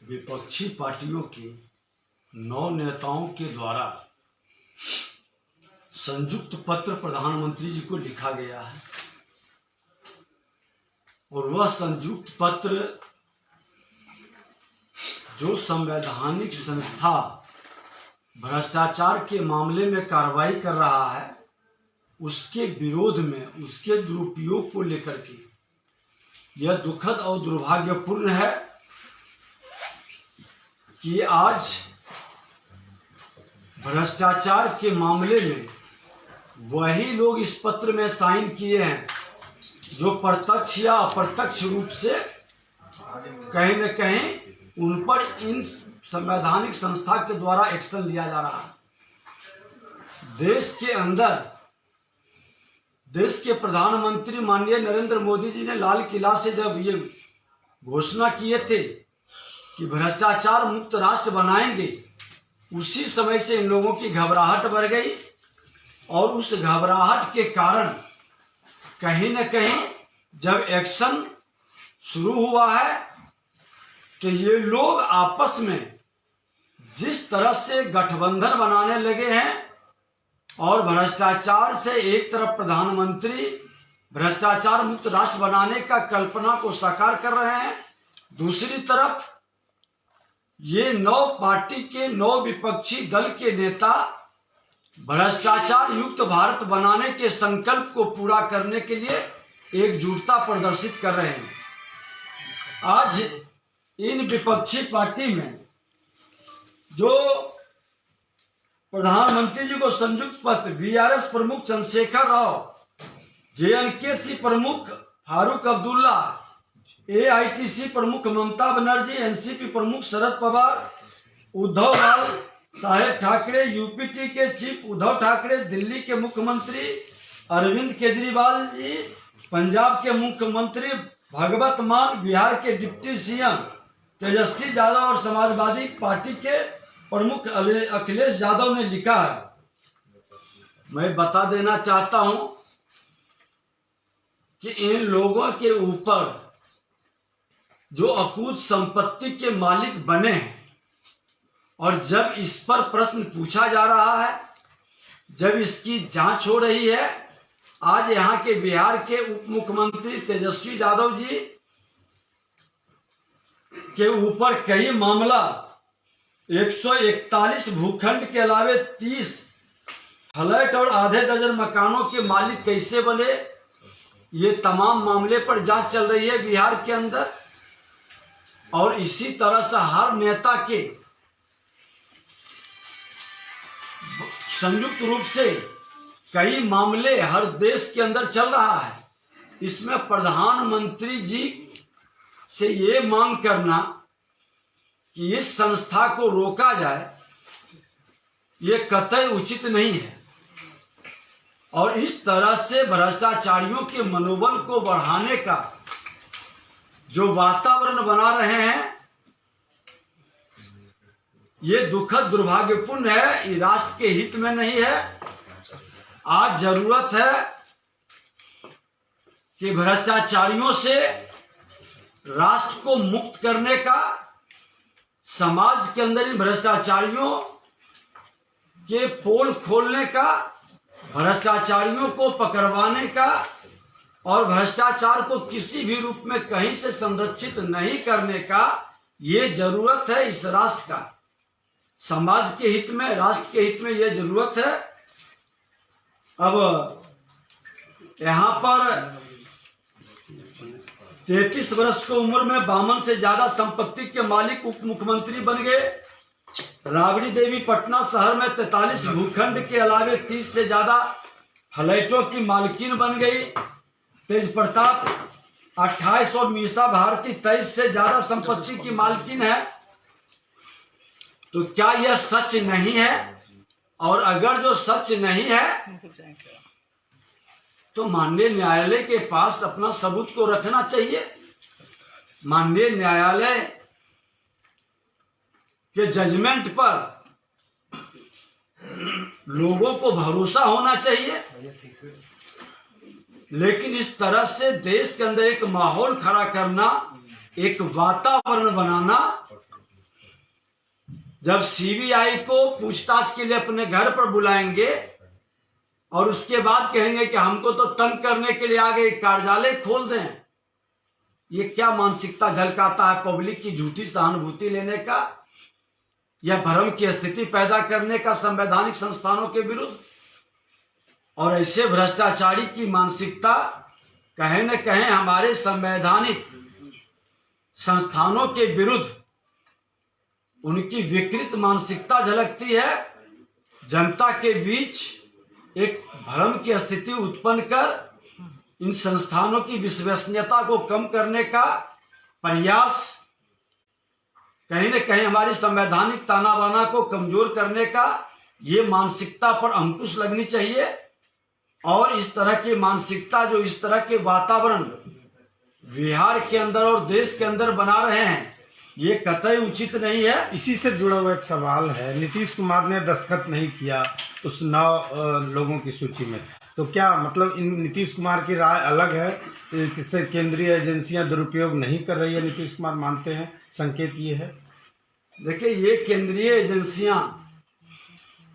विपक्षी पार्टियों के 9 नेताओं के द्वारा संयुक्त पत्र प्रधानमंत्री जी को लिखा गया है और वह संयुक्त पत्र जो संवैधानिक संस्था भ्रष्टाचार के मामले में कार्रवाई कर रहा है उसके विरोध में, उसके दुरुपयोग को लेकर के यह दुखद और दुर्भाग्यपूर्ण है कि आज भ्रष्टाचार के मामले में वही लोग इस पत्र में साइन किए हैं जो प्रत्यक्ष या अप्रत्यक्ष रूप से कहीं न कहीं उन पर इन संवैधानिक संस्था के द्वारा एक्शन लिया जा रहा है। देश के अंदर देश के प्रधानमंत्री माननीय नरेंद्र मोदी जी ने लाल किला से जब ये घोषणा किए थे कि भ्रष्टाचार मुक्त राष्ट्र बनाएंगे, उसी समय से इन लोगों की घबराहट बढ़ गई और उस घबराहट के कारण कहीं न कहीं जब एक्शन शुरू हुआ है तो ये लोग आपस में जिस तरह से गठबंधन बनाने लगे हैं और भ्रष्टाचार से एक तरफ प्रधानमंत्री भ्रष्टाचार मुक्त राष्ट्र बनाने का कल्पना को साकार कर रहे हैं, दूसरी तरफ ये 9 पार्टी के 9 विपक्षी दल के नेता भ्रष्टाचार युक्त भारत बनाने के संकल्प को पूरा करने के लिए एकजुटता प्रदर्शित कर रहे हैं। आज इन विपक्षी पार्टी में जो प्रधानमंत्री जी को संयुक्त पत्र बीआरएस प्रमुख चंद्रशेखर राव, जेएनकेसी प्रमुख फारूक अब्दुल्ला, एआईटीसी प्रमुख ममता बनर्जी, एनसीपी प्रमुख शरद पवार, उद्धव बाल साहेब ठाकरे, यूपीटी के चीफ उद्धव ठाकरे, दिल्ली के मुख्यमंत्री अरविंद केजरीवाल जी, पंजाब के मुख्यमंत्री भगवत मान, बिहार के डिप्टी सीएम तेजस्वी यादव और समाजवादी पार्टी के प्रमुख अखिलेश यादव ने लिखा है। मैं बता देना चाहता हूं कि इन लोगों के ऊपर जो अकूत संपत्ति के मालिक बने हैं और जब इस पर प्रश्न पूछा जा रहा है, जब इसकी जांच हो रही है, आज यहां के बिहार के उप मुख्यमंत्री तेजस्वी यादव जी के ऊपर कई मामला 141 भूखंड के अलावे 30 फ्लैट और आधे दर्जन मकानों के मालिक कैसे बने, ये तमाम मामले पर जांच चल रही है बिहार के अंदर। और इसी तरह से हर नेता के संयुक्त रूप से कई मामले हर देश के अंदर चल रहा है। इसमें प्रधानमंत्री जी से ये मांग करना कि इस संस्था को रोका जाए, ये कतई उचित नहीं है। और इस तरह से भ्रष्टाचारियों के मनोबल को बढ़ाने का जो वातावरण बना रहे हैं, ये दुखद दुर्भाग्यपूर्ण है, ये राष्ट्र के हित में नहीं है। आज जरूरत है कि भ्रष्टाचारियों से राष्ट्र को मुक्त करने का, समाज के अंदर इन भ्रष्टाचारियों के पोल खोलने का, भ्रष्टाचारियों को पकड़वाने का और भ्रष्टाचार को किसी भी रूप में कहीं से संरक्षित नहीं करने का ये जरूरत है। इस राष्ट्र का समाज के हित में, राष्ट्र के हित में ये जरूरत है। अब यहां पर 33 वर्ष की उम्र में 52 से ज्यादा संपत्ति के मालिक उप मुख्यमंत्री बन गए। राबड़ी देवी पटना शहर में 43 भूखंड के अलावे 30 से ज्यादा फ्लैटों की मालकिन बन गई। तेज प्रताप 28 और मीसा भारती 23 से ज्यादा संपत्ति की मालकिन है। तो क्या यह सच नहीं है? और अगर जो सच नहीं है तो माननीय न्यायालय के पास अपना सबूत को रखना चाहिए। माननीय न्यायालय के जजमेंट पर लोगों को भरोसा होना चाहिए, लेकिन इस तरह से देश के अंदर एक माहौल खड़ा करना, एक वातावरण बनाना, जब सीबीआई को पूछताछ के लिए अपने घर पर बुलाएंगे और उसके बाद कहेंगे कि हमको तो तंग करने के लिए आ गए, कार्यालय खोल दें, ये क्या मानसिकता झलकाता है? पब्लिक की झूठी सहानुभूति लेने का या भ्रम की स्थिति पैदा करने का संवैधानिक संस्थानों के विरुद्ध। और ऐसे भ्रष्टाचारी की मानसिकता कहीं न कहीं हमारे संवैधानिक संस्थानों के विरुद्ध उनकी विकृत मानसिकता झलकती है। जनता के बीच एक भ्रम की स्थिति उत्पन्न कर इन संस्थानों की विश्वसनीयता को कम करने का प्रयास, कहीं न कहीं हमारी संवैधानिक ताना बाना को कमजोर करने का, ये मानसिकता पर अंकुश लगनी चाहिए। और इस तरह की मानसिकता जो इस तरह के वातावरण बिहार के अंदर और देश के अंदर बना रहे हैं, ये कतई उचित नहीं है। इसी से जुड़ा हुआ एक सवाल है, नीतीश कुमार ने दस्तखत नहीं किया उस 9 लोगों की सूची में, तो क्या मतलब इन नीतीश कुमार की राय अलग है, किससे केंद्रीय एजेंसियां दुरुपयोग नहीं कर रही है, नीतीश कुमार मानते हैं? संकेत ये है। देखिए, ये केंद्रीय एजेंसियां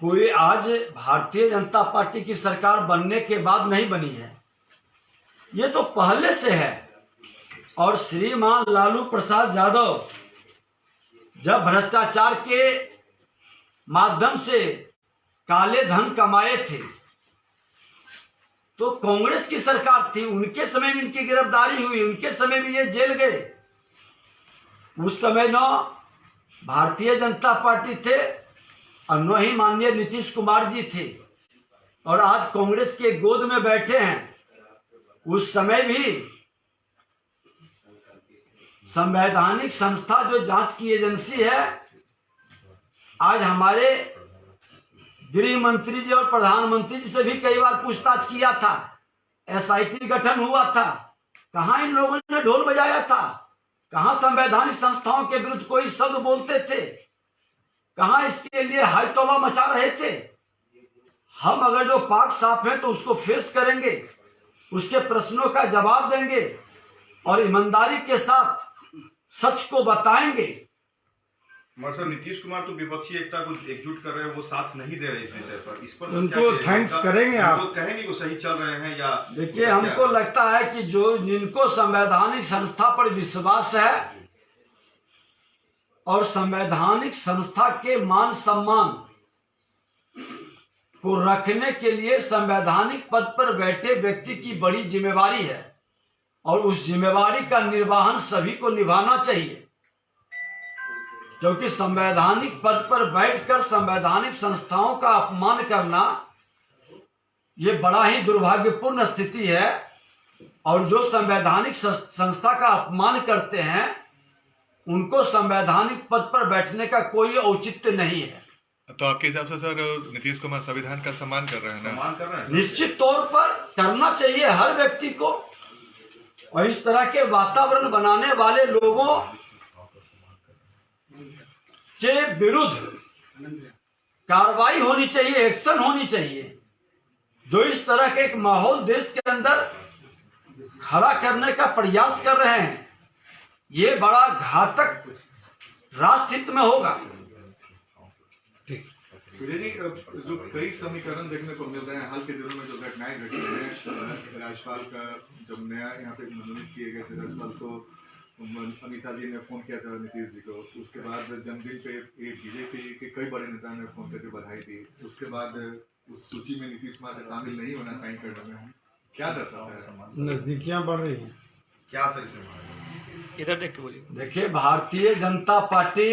कोई आज भारतीय जनता पार्टी की सरकार बनने के बाद नहीं बनी है, ये तो पहले से है। और श्रीमान लालू प्रसाद यादव जब भ्रष्टाचार के माध्यम से काले धन कमाए थे तो कांग्रेस की सरकार थी, उनके समय भी इनकी गिरफ्तारी हुई, उनके समय भी ये जेल गए। उस समय न भारतीय जनता पार्टी थे और न ही माननीय नीतीश कुमार जी थे, और आज कांग्रेस के गोद में बैठे हैं। उस समय भी संवैधानिक संस्था जो जांच की एजेंसी है, आज हमारे गृह मंत्री जी और प्रधानमंत्री जी से भी कई बार पूछताछ किया था, एसआईटी गठन हुआ था, कहां इन लोगों ने ढोल बजाया था? कहां संवैधानिक संस्थाओं के विरुद्ध कोई शब्द बोलते थे? कहां इसके लिए हाय तौबा मचा रहे थे? हम अगर जो पाक साफ है तो उसको फेस करेंगे, उसके प्रश्नों का जवाब देंगे और ईमानदारी के साथ सच को बताएंगे। मगर सर, नीतीश कुमार तो विपक्षी एकता को एकजुट कर रहे हैं, वो साथ नहीं दे रहे इस विषय पर। इस पर उनको थैंक्स करेंगे आप? तो कहेंगे वो सही चल रहे हैं या? देखिए, हमको लगता है कि जो जिनको संवैधानिक संस्था पर विश्वास है और संवैधानिक संस्था के मान सम्मान को रखने के लिए संवैधानिक पद पर बैठे व्यक्ति की बड़ी जिम्मेवारी है, और उस जिम्मेवारी का निर्वहन सभी को निभाना चाहिए। क्योंकि संवैधानिक पद पर बैठकर संवैधानिक संस्थाओं का अपमान करना ये बड़ा ही दुर्भाग्यपूर्ण स्थिति है, और जो संवैधानिक संस्था का अपमान करते हैं उनको संवैधानिक पद पर बैठने का कोई औचित्य नहीं है। तो आपके हिसाब से सर नीतीश कुमार संविधान का सम्मान कर रहे हैं ना? सम्मान कर रहे हैं, निश्चित तौर पर करना चाहिए हर व्यक्ति को, और इस तरह के वातावरण बनाने वाले लोगों के विरुद्ध कार्रवाई होनी चाहिए, एक्शन होनी चाहिए। जो इस तरह के एक माहौल देश के अंदर खड़ा करने का प्रयास कर रहे हैं, ये बड़ा घातक राष्ट्र हित में होगा। जी, जो कई समीकरण देखने को मिल रहे हैं हाल के दिनों में, जो घटनाएं घटी हैं, राज्यपाल का जब नया यहाँ पे मनोनीत किए गए थे राज्यपाल, तो अमित शाह जी ने फोन किया था नीतीश जी को। उसके बाद जन्मदिन पे बीजेपी के कई बड़े नेताओं ने फोन करके बधाई दी। उसके बाद उस सूची में नीतीश कुमार के शामिल नहीं होना साइन करने में क्या दर्शाता है? नजदीकियां बढ़ रही हैं क्या सर इसे? इधर देख के बोलिए। देखिए, भारतीय जनता पार्टी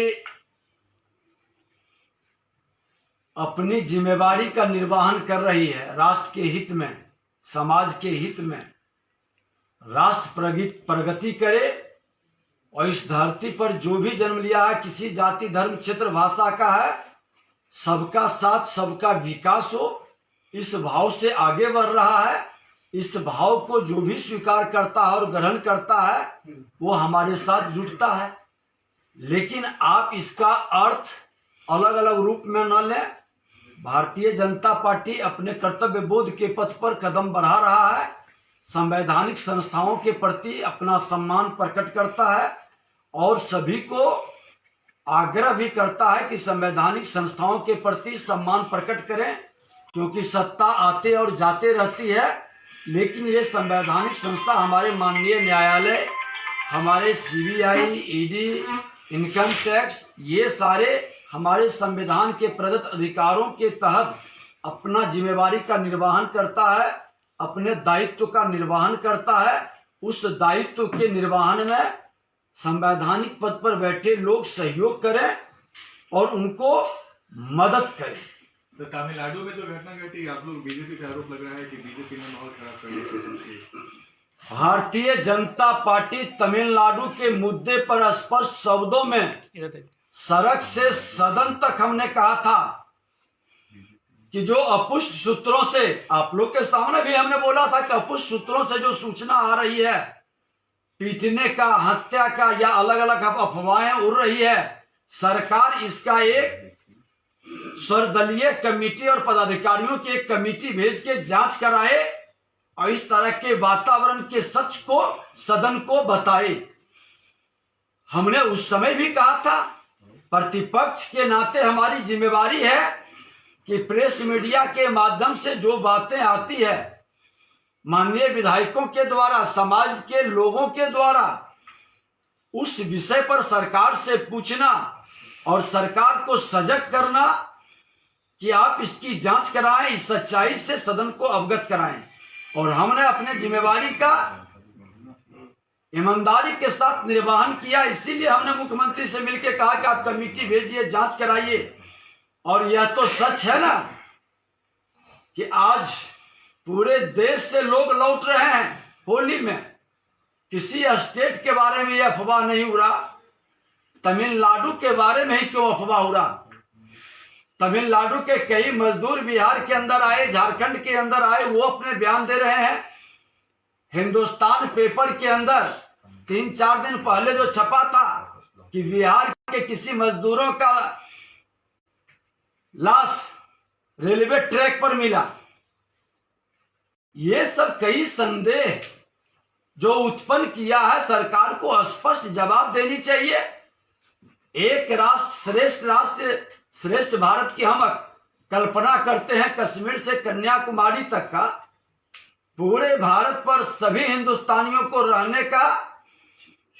अपनी जिम्मेवारी का निर्वहन कर रही है, राष्ट्र के हित में, समाज के हित में। राष्ट्र प्रगति करे और इस धरती पर जो भी जन्म लिया है, किसी जाति धर्म क्षेत्र भाषा का है, सबका साथ सबका विकास हो, इस भाव से आगे बढ़ रहा है। इस भाव को जो भी स्वीकार करता है और ग्रहण करता है वो हमारे साथ जुटता है। लेकिन आप इसका अर्थ अलग अलग रूप में न लें। भारतीय जनता पार्टी अपने कर्तव्य बोध के पथ पर कदम बढ़ा रहा है, संवैधानिक संस्थाओं के प्रति अपना सम्मान प्रकट करता है और सभी को आग्रह भी करता है कि संवैधानिक संस्थाओं के प्रति सम्मान प्रकट करें, क्योंकि सत्ता आते और जाते रहती है, लेकिन ये संवैधानिक संस्था हमारे माननीय न्यायालय, हमारे सीबीआई, ईडी, इनकम टैक्स, ये सारे हमारे संविधान के प्रदत्त अधिकारों के तहत अपना जिम्मेवारी का निर्वहन करता है, अपने दायित्व का निर्वहन करता है। उस दायित्व के निर्वहन में संवैधानिक पद पर बैठे लोग सहयोग करें और उनको मदद करें। तो तमिलनाडु में जो घटना घटी, आप लोग बीजेपी का आरोप लग रहा है कि बीजेपी ने माहौल खराब कर दिया। भारतीय जनता पार्टी तमिलनाडु के मुद्दे पर स्पष्ट शब्दों में सड़क से सदन तक हमने कहा था कि जो अपुष्ट सूत्रों से, आप लोग के सामने भी हमने बोला था कि अपुष्ट सूत्रों से जो सूचना आ रही है, पीटने का, हत्या का या अलग अलग अफवाहें उड़ रही है, सरकार इसका एक सर्वदलीय कमेटी और पदाधिकारियों की एक कमेटी भेज के जांच कराए और इस तरह के वातावरण के सच को सदन को बताए। हमने उस समय भी कहा था, प्रतिपक्ष के नाते हमारी जिम्मेवारी है कि प्रेस मीडिया के माध्यम से जो बातें आती है, माननीय विधायकों के द्वारा, समाज के लोगों के द्वारा, उस विषय पर सरकार से पूछना और सरकार को सजग करना कि आप इसकी जांच कराएं, इस सच्चाई से सदन को अवगत कराएं। और हमने अपने जिम्मेवारी का ईमानदारी के साथ निर्वहन किया। इसीलिए हमने मुख्यमंत्री से मिलकर कहा कि आप कमेटी भेजिए, जांच कराइए। और यह तो सच है ना कि आज पूरे देश से लोग लौट रहे हैं होली में। किसी स्टेट के बारे में यह अफवाह नहीं उड़ा, तमिलनाडु के बारे में ही क्यों अफवाह उड़ा? तमिलनाडु के कई मजदूर बिहार के अंदर आए, झारखंड के अंदर आए, वो अपने बयान दे रहे हैं। हिंदुस्तान पेपर के अंदर 3-4 दिन पहले जो छपा था कि बिहार के किसी मजदूरों का लाश रेलवे ट्रैक पर मिला। ये सब कई संदेह जो उत्पन्न किया है, सरकार को स्पष्ट जवाब देनी चाहिए। एक राष्ट्र श्रेष्ठ भारत की हम कल्पना करते हैं, कश्मीर से कन्याकुमारी तक का, पूरे भारत पर सभी हिंदुस्तानियों को रहने का,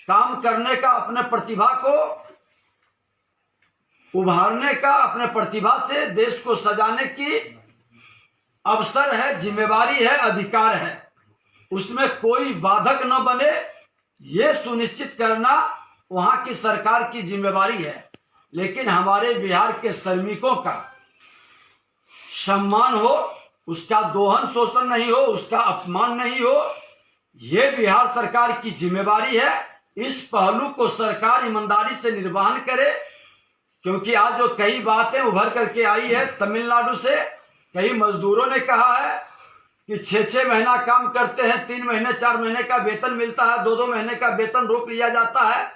काम करने का, अपने प्रतिभा को उभारने का, अपने प्रतिभा से देश को सजाने की अवसर है, जिम्मेवारी है, अधिकार है। उसमें कोई बाधक न बने, ये सुनिश्चित करना वहां की सरकार की जिम्मेवारी है। लेकिन हमारे बिहार के श्रमिकों का सम्मान हो, उसका दोहन शोषण नहीं हो, उसका अपमान नहीं हो, ये बिहार सरकार की जिम्मेवारी है। इस पहलू को सरकार ईमानदारी से निर्वहन करे, क्योंकि आज जो कई बातें उभर करके आई है तमिलनाडु से, कई मजदूरों ने कहा है कि 6-6 महीना काम करते हैं, 3 महीने 4 महीने का वेतन मिलता है, 2-2 महीने का वेतन रोक लिया जाता है,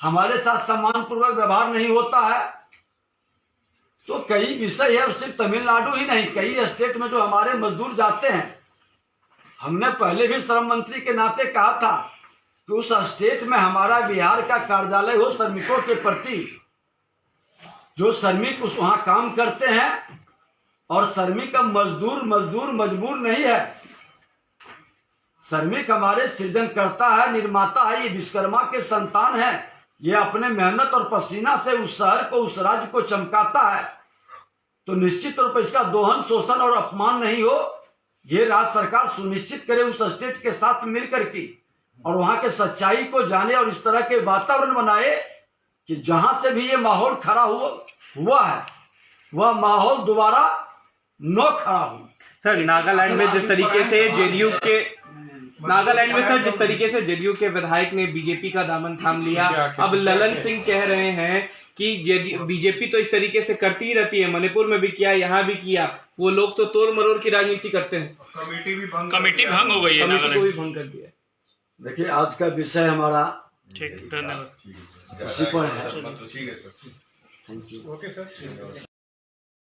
हमारे साथ सम्मानपूर्वक व्यवहार नहीं होता है। तो कई विषय है, सिर्फ तमिलनाडु ही नहीं, कई स्टेट में जो हमारे मजदूर जाते हैं, हमने पहले भी श्रम मंत्री के नाते कहा था कि उस स्टेट में हमारा बिहार का कार्यालय हो, श्रमिकों के प्रति, जो श्रमिक उस वहां काम करते हैं, और श्रमिक का मजदूर मजबूर नहीं है। श्रमिक हमारे सृजन करता है, निर्माता है, ये विश्वकर्मा के संतान है, ये अपने मेहनत और पसीना से उस शहर को, उस राज्य को चमकाता है। तो निश्चित तौर पर इसका दोहन, शोषण और अपमान नहीं हो, ये राज्य सरकार सुनिश्चित करे उस स्टेट के साथ मिलकर के, और वहां के सच्चाई को जाने और इस तरह के वातावरण बनाए कि जहां से भी ये माहौल खड़ा हुआ है, वह माहौल दोबारा न खड़ा हो। सर, नागालैंड में जिस तरीके से जेडीयू के विधायक ने बीजेपी का दामन थाम लिया, अब ललन सिंह कह रहे हैं कि बीजेपी तो इस तरीके से करती ही रहती है, मणिपुर में भी किया, यहाँ भी किया, वो लोग तो तोड़ मरोड़ की राजनीति करते हैं। कमेटी भंग हो गई है, कमेटी को भी भंग कर दिया। देखिए, आज का विषय हमारा ठीक, धन्यवाद। उसी पर है। ठीक है sir. Thank you. Okay sir.